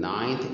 9th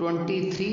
23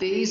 23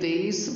23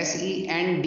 SEND,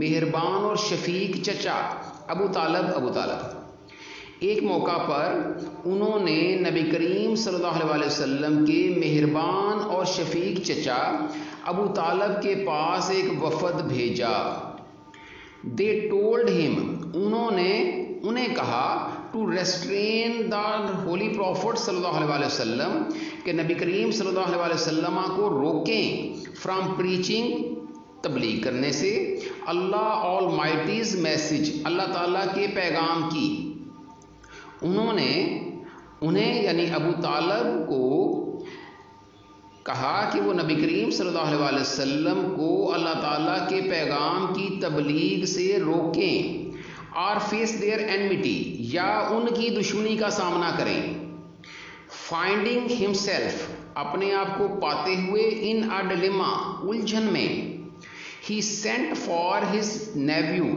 مہربان اور شفیق چچا ابو طالب۔ ایک موقع پر انہوں نے نبی کریم صلی اللہ علیہ وسلم کے مہربان اور شفیق چچا ابو طالب کے پاس ایک وفد بھیجا۔ They told him، انہوں نے انہیں کہا to restrain the holy prophet صلی اللہ علیہ وسلم کہ نبی کریم صلی اللہ علیہ وسلم کو روکیں from preaching، تبلیغ کرنے سے، اللہ Almighty's message، اللہ تعالیٰ کے پیغام کی۔ انہوں نے انہیں یعنی ابو طالب کو کہا کہ وہ نبی کریم صلی اللہ علیہ وسلم کو اللہ تعالیٰ کے پیغام کی تبلیغ سے روکیں، اور فیس دیئر enmity، یا ان کی دشمنی کا سامنا کریں۔ فائنڈنگ himself، اپنے آپ کو پاتے ہوئے in a dilemma، الجھن میں، he sent for his nephew،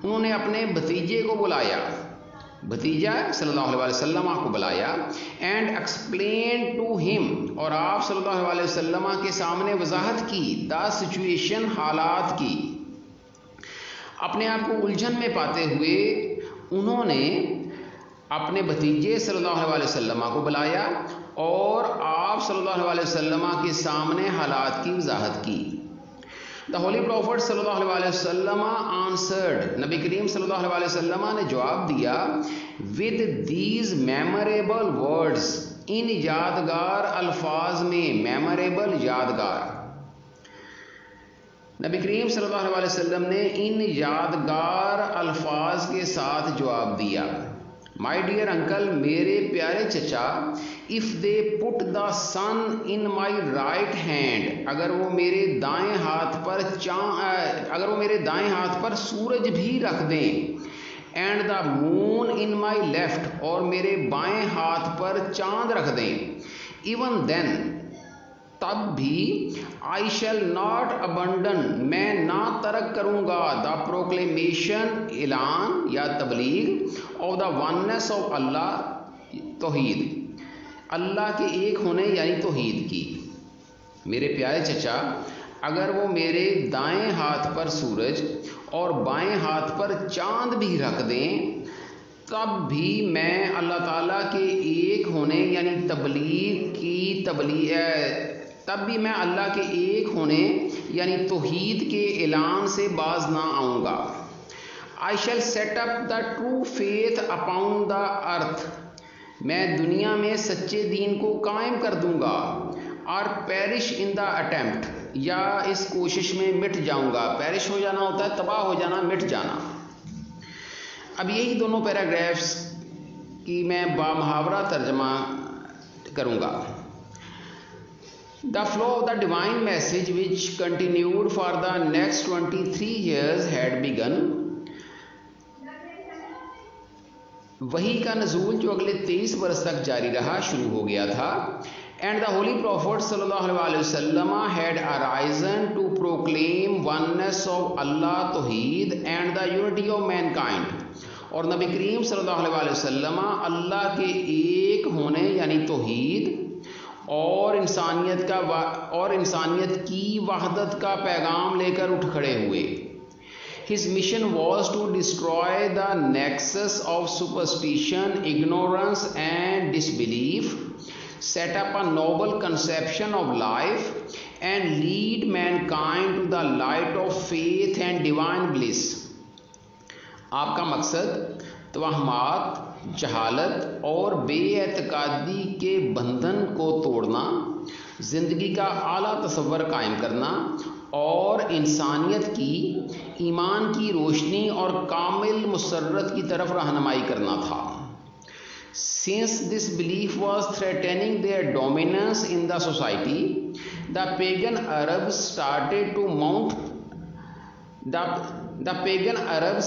انہوں نے اپنے بھتیجے کو بلایا، بھتیجا صلی اللہ علیہ وسلم کو بلایا، اینڈ ایکسپلین ٹو ہم، اور آپ صلی اللہ علیہ وسلم کے سامنے وضاحت کی، دا سچویشن، حالات کی۔ اپنے آپ کو الجھن میں پاتے ہوئے انہوں نے اپنے بھتیجے صلی اللہ علیہ وسلم کو بلایا اور آپ صلی اللہ علیہ وسلم کے سامنے حالات کی وضاحت کی۔ The Holy Prophet صلی اللہ علیہ وسلم answered، نبی کریم صلی اللہ علیہ وسلم نے جواب دیا with these memorable words، ان یادگار الفاظ میں، memorable یادگار۔ نبی کریم صلی اللہ علیہ وسلم نے ان یادگار الفاظ کے ساتھ جواب دیا، my dear uncle، میرے پیارے چچا، if they put the sun in my right hand، اگر وہ میرے دائیں ہاتھ پر سورج بھی رکھ دیں، and the moon in my left، اور میرے بائیں ہاتھ پر چاند رکھ دیں، even then، تب بھی I shall not abandon، میں نہ ترک کروں گا، the proclamation، اعلان یا تبلیغ، of the oneness of اللہ، توحید، اللہ کے ایک ہونے یعنی توحید کی۔ میرے پیارے چچا، اگر وہ میرے دائیں ہاتھ پر سورج اور بائیں ہاتھ پر چاند بھی رکھ دیں، تب بھی میں اللہ تعالیٰ کے ایک ہونے یعنی تب بھی میں اللہ کے ایک ہونے یعنی توحید کے اعلان سے باز نہ آؤں گا۔ I shall set up the true faith upon the earth، میں دنیا میں سچے دین کو قائم کر دوں گا، اور perish in the attempt، یا اس کوشش میں مٹ جاؤں گا۔ perish ہو جانا ہوتا ہے تباہ ہو جانا، مٹ جانا۔ اب یہی دونوں پیراگرافس کی میں بامحاورہ ترجمہ کروں گا۔ The flow of the divine message which continued for the next 23 years had begun، وحی کا نزول جو اگلے 23 برس تک جاری رہا، شروع ہو گیا تھا۔ And the Holy Prophet صلی اللہ علیہ وسلم had arisen to proclaim oneness of Allah، توحید، and the unity of mankind، اور نبی کریم صلی اللہ علیہ وسلم اللہ کے ایک ہونے یعنی توحید اور انسانیت کی وحدت کا پیغام لے کر اٹھ کھڑے ہوئے۔ His mission was to destroy the nexus of superstition، ignorance and disbelief، set up a noble conception of life and lead mankind to the light of faith and divine bliss۔ آپ کا مقصد توہمات، جہالت اور بے اعتقادی کے بندھن کو توڑنا، زندگی کا اعلیٰ تصور قائم کرنا اور انسانیت کی ایمان کی روشنی اور کامل مسرت کی طرف رہنمائی کرنا تھا۔ Since this belief was threatening their dominance in the society، the pagan Arabs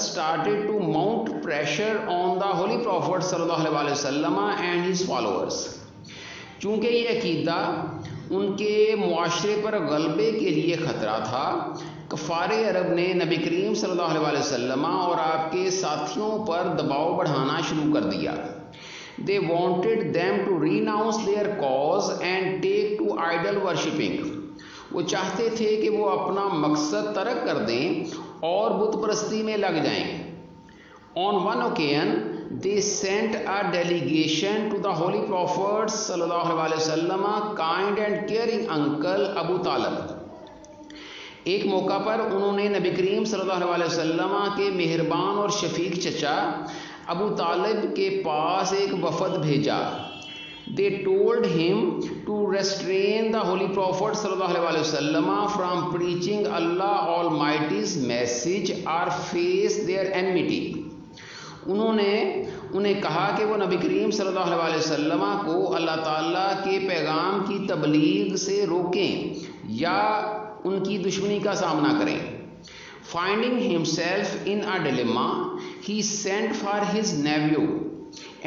started to mount pressure on the Holy Prophet صلی اللہ علیہ وسلم and his followers۔ چونکہ یہ عقیدہ ان کے معاشرے پر غلبے کے لیے خطرہ تھا، کفار عرب نے نبی کریم صلی اللہ علیہ وسلم اور آپ کے ساتھیوں پر دباؤ بڑھانا شروع کر دیا۔ They wanted them to renounce their cause and take to idol worshipping۔ وہ چاہتے تھے کہ وہ اپنا مقصد ترک کر دیں اور بت پرستی میں لگ جائیں. On one occasion they sent a delegation to the Holy Prophet sallallahu alaihi wasallam, kind and caring uncle Abu Talib. ایک موقع پر انہوں نے نبی کریم صلی اللہ علیہ وسلم کے مہربان اور شفیق چچا ابو طالب کے پاس ایک وفد بھیجا. They told him to restrain the Holy Prophet sallallahu alaihi wasallam from preaching Allah Almighty's message or face their enmity. انہوں نے انہیں کہا کہ وہ نبی کریم صلی اللہ علیہ وسلم کو اللہ تعالیٰ کے پیغام کی تبلیغ سے روکیں یا ان کی دشمنی کا سامنا کریں. Finding himself in a dilemma, he sent for his nephew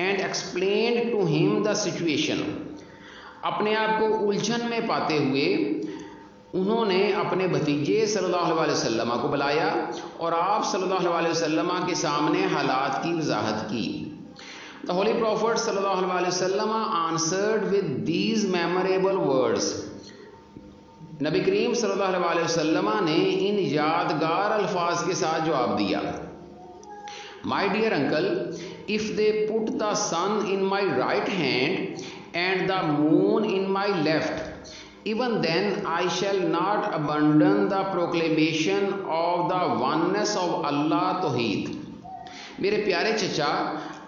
and explained to him the situation. اپنے آپ کو الجھن میں پاتے ہوئے انہوں نے اپنے بھتیجے صلی اللہ علیہ وسلم کو بلایا اور آپ صلی اللہ علیہ وسلم کے سامنے حالات کی وضاحت کی. The Holy Prophet صلی اللہ علیہ وسلم answered with these memorable words. نبی کریم صلی اللہ علیہ وسلم نے ان یادگار الفاظ کے ساتھ جواب دیا. My dear uncle, if they put the sun in my right hand and the moon in my left, even then I shall not abandon the proclamation of the oneness of Allah Tawheed. میرے پیارے چچا،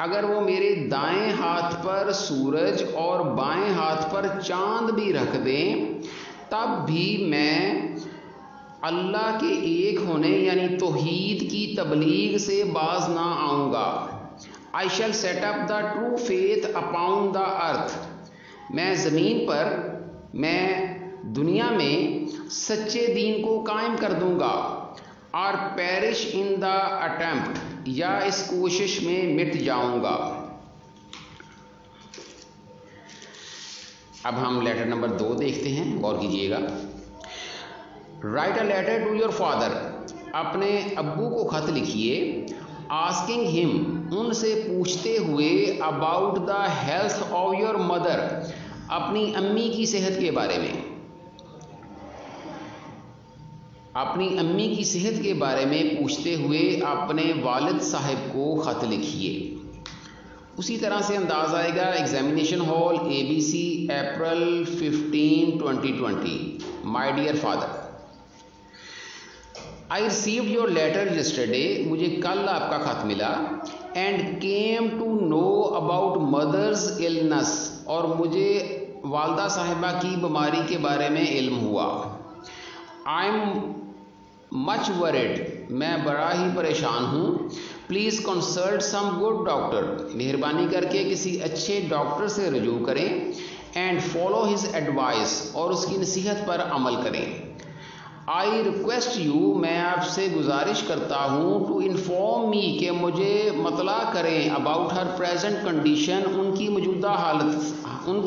اگر وہ میرے دائیں ہاتھ پر سورج اور بائیں ہاتھ پر چاند بھی رکھ دیں تب بھی میں اللہ کے ایک ہونے یعنی توحید کی تبلیغ سے باز نہ آؤں گا. I shall set up the true faith upon the earth. میں زمین پر، میں دنیا میں سچے دین کو قائم کر دوں گا. اور perish in the attempt، یا اس کوشش میں مٹ جاؤں گا. اب ہم لیٹر نمبر 2 دیکھتے ہیں، غور کیجیے گا. Write a letter to your father. اپنے ابو کو خط لکھیے. Asking him، ان سے پوچھتے ہوئے about the health of your mother، اپنی امی کی صحت کے بارے میں. اپنی امی کی صحت کے بارے میں پوچھتے ہوئے اپنے والد صاحب کو خط لکھیے. اسی طرح سے انداز آئے گا. Examination hall ABC April 15, 2020. My dear father, I received your letter yesterday. مجھے کل آپ کا خط ملا. And came to know about mother's illness، اور مجھے والدہ صاحبہ کی بیماری کے بارے میں علم ہوا. I'm much worried، میں بڑا ہی پریشان ہوں. Please consult some good doctor, مہربانی کر کے کسی اچھے ڈاکٹر سے رجوع کریں. اینڈ فالو ہز ایڈوائس، اور اس کی نصیحت پر عمل کریں. آئی ریکویسٹ یو، میں آپ سے گزارش کرتا ہوں، ٹو انفارم می، کہ مجھے مطلع کریں، اباؤٹ ہر پریزنٹ کنڈیشن، ان کی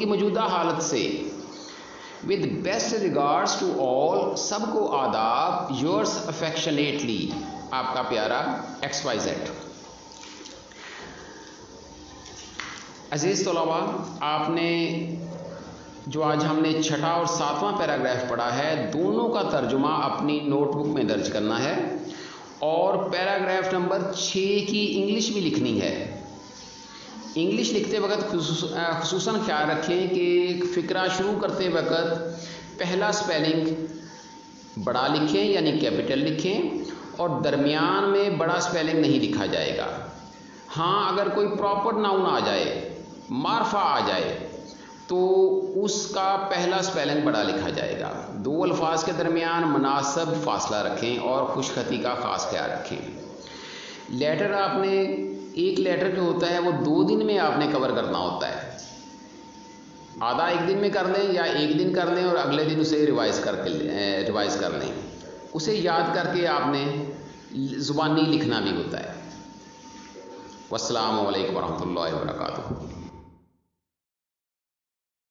موجودہ حالت سے. With best regards to all, سب کو آداب. یورس افیکشنیٹلی، آپ کا پیارا XYZ. عزیز طلباء، آپ نے جو آج ہم نے 6واں اور 7واں پیراگراف پڑھا ہے، دونوں کا ترجمہ اپنی نوٹ بک میں درج کرنا ہے اور پیراگراف نمبر 6 کی انگلش بھی لکھنی ہے. انگلش لکھتے وقت خصوصاً خیال رکھیں کہ فقرہ شروع کرتے وقت پہلا سپیلنگ بڑا لکھیں یعنی کیپٹل لکھیں، اور درمیان میں بڑا سپیلنگ نہیں لکھا جائے گا. ہاں، اگر کوئی پراپر ناؤن آ جائے، معرفہ آ جائے، تو اس کا پہلا سپیلنگ بڑا لکھا جائے گا. 2 الفاظ کے درمیان مناسب فاصلہ رکھیں اور خوش خطی کا خاص خیال رکھیں. لیٹر آپ نے، ایک لیٹر جو ہوتا ہے وہ 2 دن میں آپ نے کور کرنا ہوتا ہے. آدھا ایک دن میں کر لیں یا ایک دن کر لیں اور اگلے دن اسے ریوائز کر لیں. اسے یاد کر کے آپ نے زبانی لکھنا بھی ہوتا ہے. والسلام علیکم ورحمۃ اللہ وبرکاتہ.